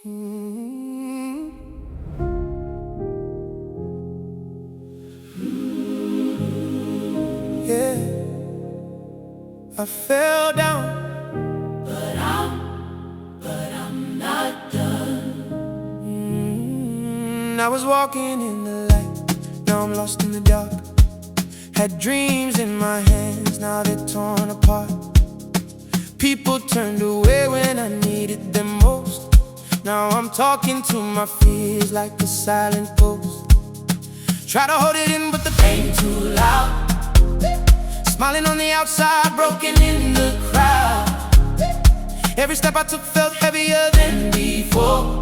Mm. Yeah, I fell down, but I'm not done. I was walking in the light, now I'm lost in the dark. Had dreams in my hands, now they're torn apart. People turned away when I needed them most. Now I'm talking to my fears like a silent ghost. Try to hold it in, but the pain too loud. Smiling on the outside, broken in the crowd. Every step I took felt heavier than before,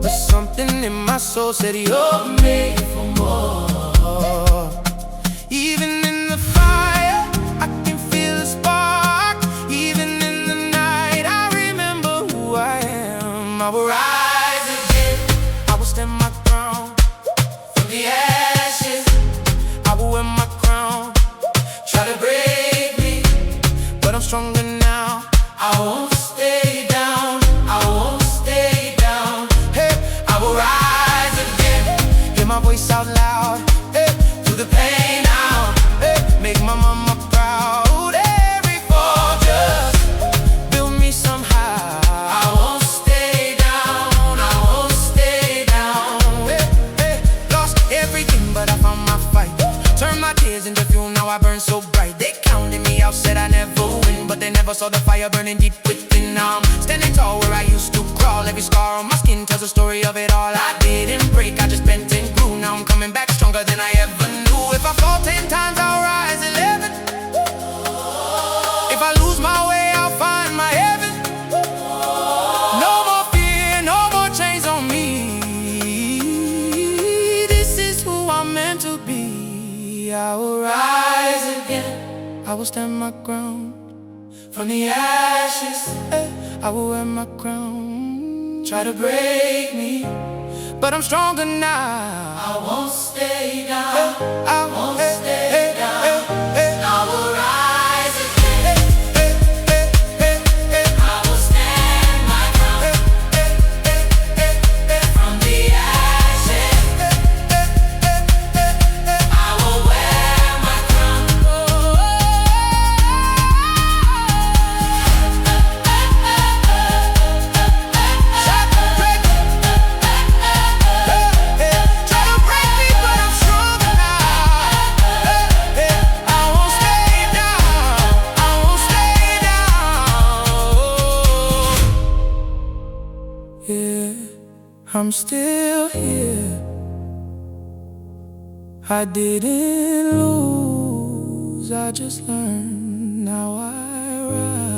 but something in my soul said you're made for more. Even in the fire, I can feel a spark. Even in the night, I remember who I am. I will rise again, I will stand my ground. From the ashes, I will wear my crown. Try to break me, but I'm stronger now. I won't stay down, I won't stay down. Hey, I will rise again, hear my voice out loud. Hey, through the pain now, hey, make my mama proud. Every fall just build me somehow. I won't stay down, I won't stay down. Hey, hey, lost everything, but I found my fight. Turn my tears into fuel, now I burn so bright. They counted me out, said I never win, but they never saw the fire burning deep within. Now I'm standing tall where I used to crawl. Every scar on my skin tells the story of it all. I didn't break, I just bent and grew. Now I'm coming back stronger than I ever knew. If I fall 10 times, I'll rise 11. If I lose my way, I'll find my heaven. No more fear, no more chains on me. This is who I'm meant to be. I will rise again, I will stand my ground. From the ashes, I will wear my crown. Try to break me, but I'm stronger now. I won't stay down, I won't stay down. I will rise again, I will stand my ground. From the ashes, I will wear my crown. Yeah, I'm still here. I didn't lose, I just learned. Now I rise.